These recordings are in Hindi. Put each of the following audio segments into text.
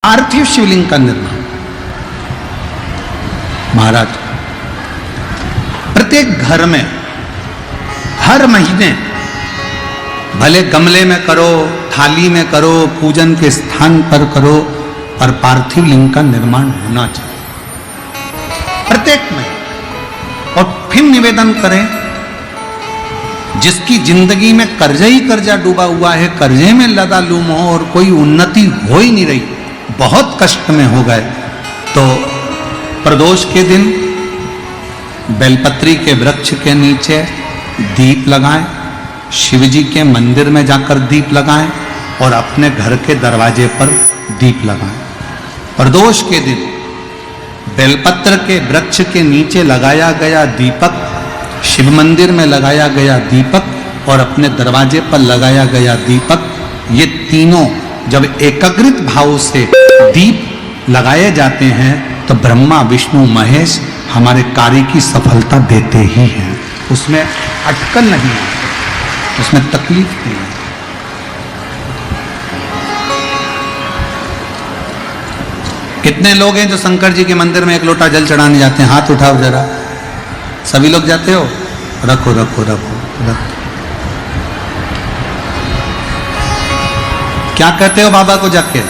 पार्थिव शिवलिंग का निर्माण। महाराज, प्रत्येक घर में हर महीने, भले गमले में करो, थाली में करो, पूजन के स्थान पर करो, पर पार्थिव लिंग का निर्माण होना चाहिए प्रत्येक में। और फिर निवेदन करें, जिसकी जिंदगी में कर्जा ही कर्जा डूबा हुआ है, कर्जे में लदा लूम हो और कोई उन्नति हो ही नहीं रही, बहुत कष्ट में हो गए, तो प्रदोष के दिन बेलपत्री के वृक्ष के नीचे दीप लगाएं, शिव जी के मंदिर में जाकर दीप लगाएं और अपने घर के दरवाजे पर दीप लगाएं। प्रदोष के दिन बेलपत्र के वृक्ष के नीचे लगाया गया दीपक, शिव मंदिर में लगाया गया दीपक और अपने दरवाजे पर लगाया गया दीपक, ये तीनों जब एकाग्रित भाव से दीप लगाए जाते हैं तो ब्रह्मा विष्णु महेश हमारे कार्य की सफलता देते ही हैं। उसमें अटकल नहीं है, उसमें तकलीफ नहीं है। कितने लोग हैं जो शंकर जी के मंदिर में एक लोटा जल चढ़ाने जाते हैं? हाथ उठाओ जरा। सभी लोग जाते हो? रखो रखो रखो रखो। क्या कहते हो बाबा को जाके?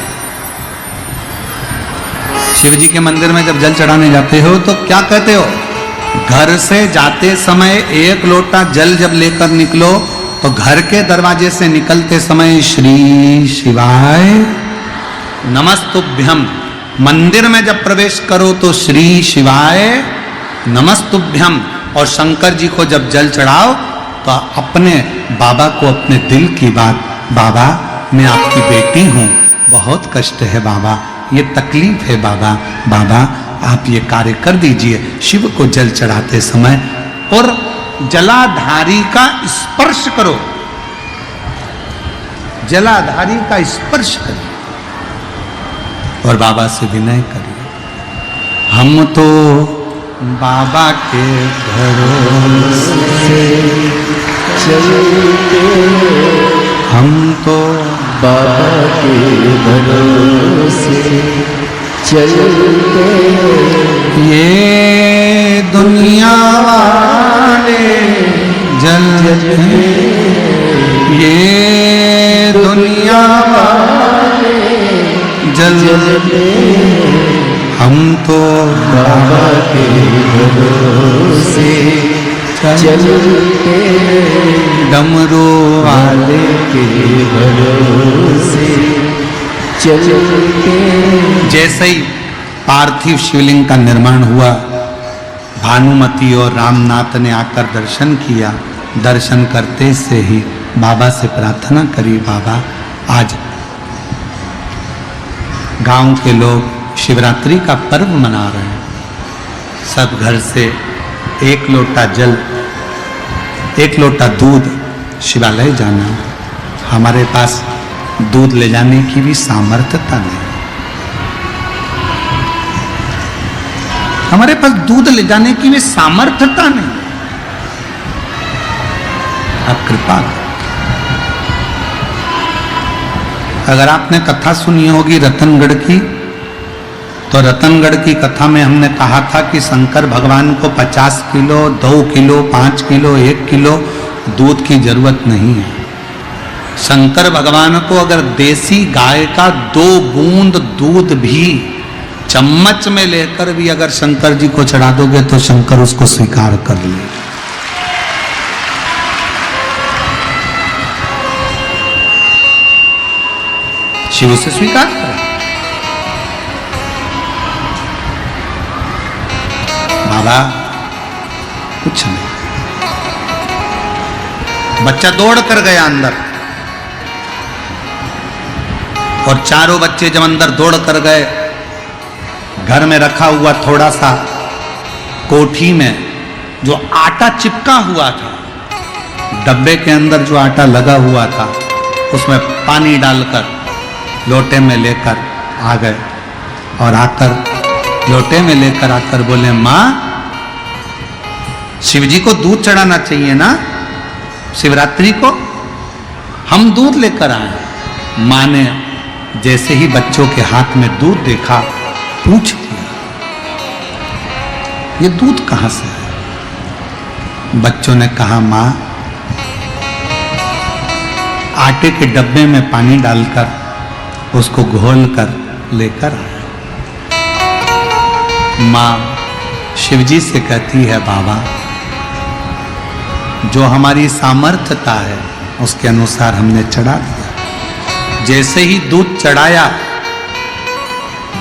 शिव जी के मंदिर में जब जल चढ़ाने जाते हो तो क्या कहते हो? घर से जाते समय एक लोटा जल जब लेकर निकलो तो घर के दरवाजे से निकलते समय श्री शिवाय नमस्तुभ्यम, मंदिर में जब प्रवेश करो तो श्री शिवाय नमस्तुभ्यम, और शंकर जी को जब जल चढ़ाओ तो अपने बाबा को अपने दिल की बात, बाबा मैं आपकी बेटी हूं, बहुत कष्ट है बाबा, ये तकलीफ है बाबा, बाबा आप ये कार्य कर दीजिए। शिव को जल चढ़ाते समय और जलाधारी का स्पर्श करो, जलाधारी का स्पर्श करो और बाबा से विनय करिए। हम तो बाबा के भरोसे चलते, हम तो बाबा के भरोसे चलते, ये दुनिया वाले जलते, ये दुनिया वाले जलते, हम तो बाबा के भरोसे चलते, डमरू वाले के भरोसे चलते। जैसे ही पार्थिव शिवलिंग का निर्माण हुआ, भानुमति और रामनाथ ने आकर दर्शन किया। दर्शन करते से ही बाबा से प्रार्थना करी, बाबा आज गांव के लोग शिवरात्रि का पर्व मना रहे हैं, सब घर से एक लोटा जल, एक लोटा दूध शिवालय जाना, हमारे पास दूध ले जाने की भी सामर्थ्यता नहीं, हमारे पास दूध ले जाने की भी सामर्थ्यता नहीं। आप कृपा करें। अगर आपने कथा सुनी होगी रतनगढ़ की, तो रतनगढ़ की कथा में हमने कहा था कि शंकर भगवान को 50 किलो, 2 किलो, 5 किलो, 1 किलो दूध की जरूरत नहीं है। शंकर भगवान को अगर देसी गाय का 2 बूंद दूध भी चम्मच में लेकर भी अगर शंकर जी को चढ़ा दोगे तो शंकर उसको स्वीकार कर ले। शिव से स्वीकार करें। बाबा कुछ नहीं। बच्चा दौड़ कर गया अंदर, और चारों बच्चे जब अंदर दौड़ कर गए, घर में रखा हुआ थोड़ा सा कोठी में जो आटा चिपका हुआ था, डब्बे के अंदर जो आटा लगा हुआ था, उसमें पानी डालकर लोटे में लेकर आ गए, और आकर लोटे में लेकर आकर बोले, माँ शिव जी को दूध चढ़ाना चाहिए ना शिवरात्रि को, हम दूध लेकर आए। माँ ने जैसे ही बच्चों के हाथ में दूध देखा, पूछ लिया, ये दूध कहां से है? बच्चों ने कहा, मां, आटे के डब्बे में पानी डालकर उसको घोल कर लेकर आया। मां शिवजी से कहती है, बाबा, जो हमारी सामर्थ्यता है उसके अनुसार हमने चढ़ा दिया। जैसे ही दूध चढ़ाया,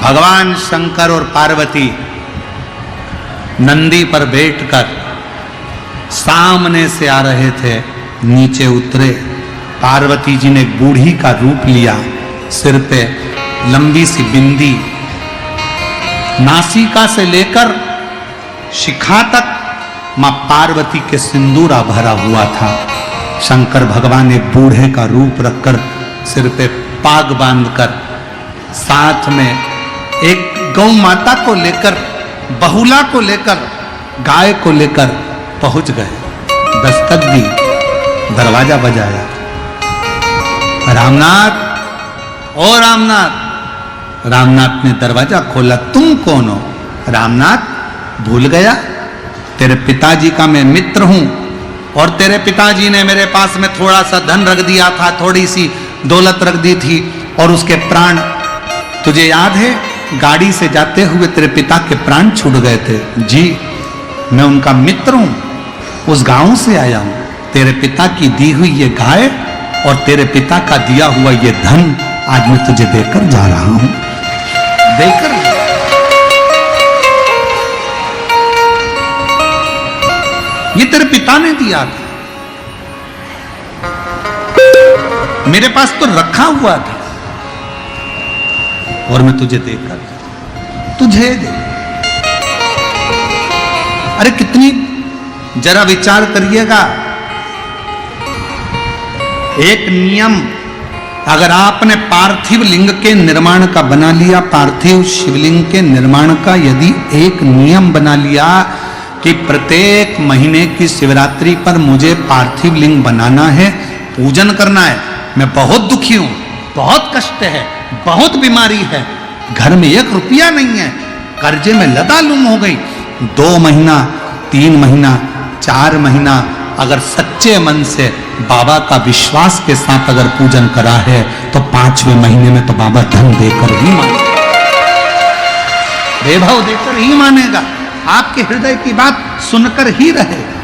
भगवान शंकर और पार्वती नंदी पर बैठकर सामने से आ रहे थे, नीचे उतरे। पार्वती जी ने बूढ़ी का रूप लिया, सिर पे लंबी सी बिंदी, नासिका से लेकर शिखा तक मां पार्वती के सिंदूरा भरा हुआ था। शंकर भगवान ने बूढ़े का रूप रखकर सिर पे पाग बांधकर साथ में एक गौ माता को लेकर, बहुला को लेकर, गाय को लेकर पहुंच गए। दस्तक दी, दरवाजा बजाया, रामनाथ, ओ रामनाथ। रामनाथ ने दरवाजा खोला। तुम कौन हो? रामनाथ, भूल गया? तेरे पिताजी का मैं मित्र हूं और तेरे पिताजी ने मेरे पास में थोड़ा सा धन रख दिया था, थोड़ी सी दौलत रख दी थी और उसके प्राण, तुझे याद है, गाड़ी से जाते हुए तेरे पिता के प्राण छूट गए थे। जी, मैं उनका मित्र हूं, उस गांव से आया हूं। तेरे पिता की दी हुई ये गाय और तेरे पिता का दिया हुआ ये धन आज मैं तुझे देकर जा रहा हूं। देकर ये तेरे पिता ने दिया था, मेरे पास तो रखा हुआ था और मैं तुझे देकर तुझे दे। अरे कितनी, जरा विचार करिएगा। एक नियम अगर आपने पार्थिव लिंग के निर्माण का बना लिया, पार्थिव शिवलिंग के निर्माण का यदि एक नियम बना लिया कि प्रत्येक महीने की शिवरात्रि पर मुझे पार्थिव लिंग बनाना है, पूजन करना है। मैं बहुत दुखी हूं, बहुत कष्ट है, बहुत बीमारी है, घर में 1 रुपया नहीं है, कर्जे में लदालुम हो गई। 2 महीना, 3 महीना, 4 महीना अगर सच्चे मन से बाबा का विश्वास के साथ अगर पूजन करा है तो 5वें महीने में तो बाबा धन देकर ही मानेगा, वैभव देकर ही मानेगा, आपके हृदय की बात सुनकर ही रहेगा।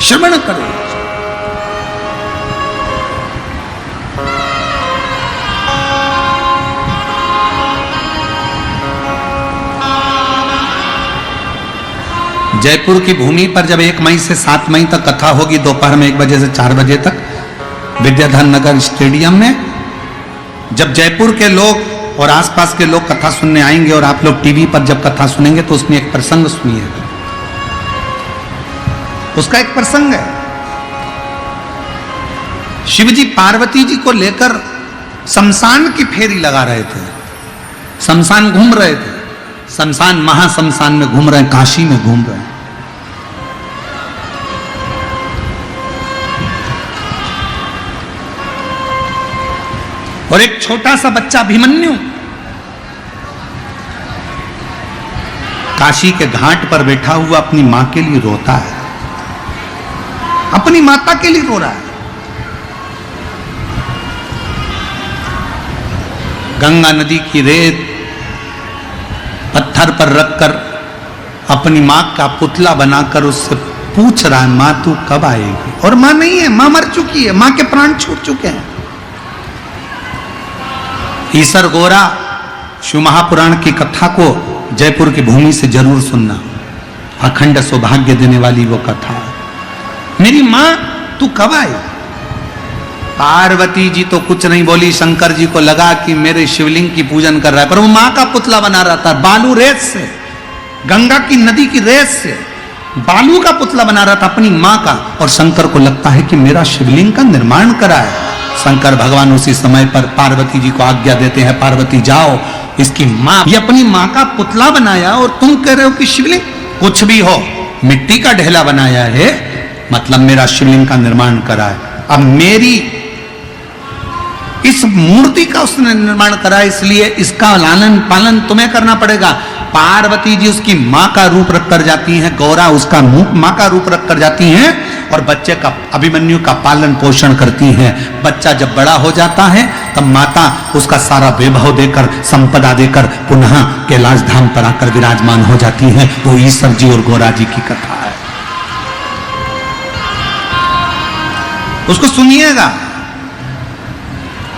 श्रवण करो। जयपुर की भूमि पर जब 1 मई से 7 मई तक कथा होगी, दोपहर में 1 बजे से 4 बजे तक विद्याधर नगर स्टेडियम में, जब जयपुर के लोग और आसपास के लोग कथा सुनने आएंगे और आप लोग टीवी पर जब कथा सुनेंगे तो उसमें एक प्रसंग सुनिएगा। उसका एक प्रसंग है, शिवजी पार्वती जी को लेकर शमशान की फेरी लगा रहे थे, शमशान घूम रहे थे, शमशान महाशमशान में घूम रहे हैं, काशी में घूम रहे हैं। और एक छोटा सा बच्चा अभिमन्यु काशी के घाट पर बैठा हुआ अपनी मां के लिए रोता है, अपनी माता के लिए रो रहा है। गंगा नदी की रेत पत्थर पर रखकर अपनी मां का पुतला बनाकर उससे पूछ रहा है, मां तू कब आएगी? और मां नहीं है, मां मर चुकी है, मां के प्राण छूट चुके हैं। ईसर गोरा शिव महापुराण की कथा को जयपुर की भूमि से जरूर सुनना, अखंड सौभाग्य देने वाली वो कथा है। मेरी मां तू कब आई? पार्वती जी तो कुछ नहीं बोली, शंकर जी को लगा कि मेरे शिवलिंग की पूजन कर रहा है, पर वो मां का पुतला बना रहा था, बालू रेत से, गंगा की नदी की रेत से बालू का पुतला बना रहा था अपनी मां का। और शंकर को लगता है कि मेरा शिवलिंग का निर्माण करा है। शंकर भगवान उसी समय पर पार्वती जी को आज्ञा देते हैं, पार्वती जाओ, इसकी मां, ये अपनी मां का पुतला बनाया और तुम कह रहे हो कि शिवलिंग? कुछ भी हो, मिट्टी का ढेला बनाया है, मतलब मेरा शिवलिंग का निर्माण करा है। अब मेरी इस मूर्ति का उसने निर्माण करा, इसलिए इसका लालन पालन तुम्हें करना पड़ेगा। पार्वती जी उसकी मां का रूप रख कर जाती हैं, गौरा उसका मां का रूप रख कर जाती हैं और बच्चे का, अभिमन्यु का पालन पोषण करती हैं। बच्चा जब बड़ा हो जाता है तब माता उसका सारा वैभव देकर, संपदा देकर पुनः कैलाश धाम पर आकर विराजमान हो जाती है। वो ईश्वर जी और गौरा जी की कथा है, उसको सुनिएगा।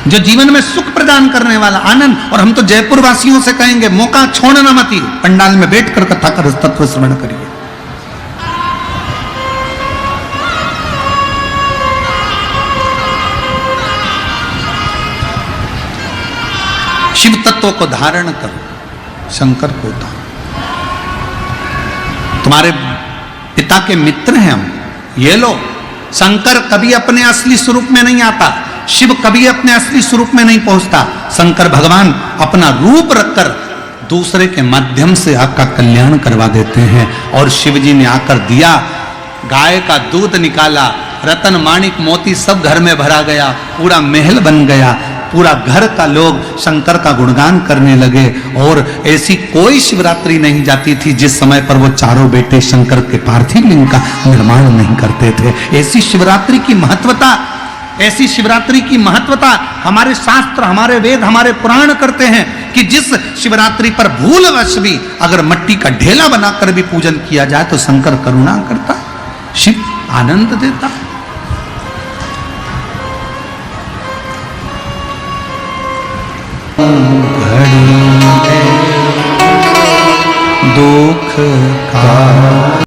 जो जीवन में सुख प्रदान करने वाला आनंद, और हम तो जयपुर वासियों से कहेंगे मौका छोड़ना मत, पंडाल में बैठकर कथा कर तत्व श्रवण करिए। शिव तत्व को धारण करो, शंकर को उतारो। तुम्हारे पिता के मित्र हैं हम, ये लो। शंकर कभी अपने असली स्वरूप में नहीं आता, शिव कभी अपने असली स्वरूप में नहीं पहुंचता। शंकर भगवान अपना रूप रखकर दूसरे के माध्यम से आपका कल्याण करवा देते हैं। और शिव जी ने आकर दिया, गाय का दूध निकाला, रतन माणिक मोती सब घर में भरा गया, पूरा महल बन गया, पूरा घर का लोग शंकर का गुणगान करने लगे। और ऐसी कोई शिवरात्रि नहीं जाती थी जिस समय पर वो चारों बेटे शंकर के पार्थिव लिंग का निर्माण नहीं करते थे। ऐसी शिवरात्रि की महत्वता, ऐसी शिवरात्रि की महत्वता हमारे शास्त्र, हमारे वेद, हमारे पुराण करते हैं कि जिस शिवरात्रि पर भूलवश भी अगर मिट्टी का ढेला बनाकर भी पूजन किया जाए तो शंकर करुणा करता, शिव आनंद देता। घड़ी दुख का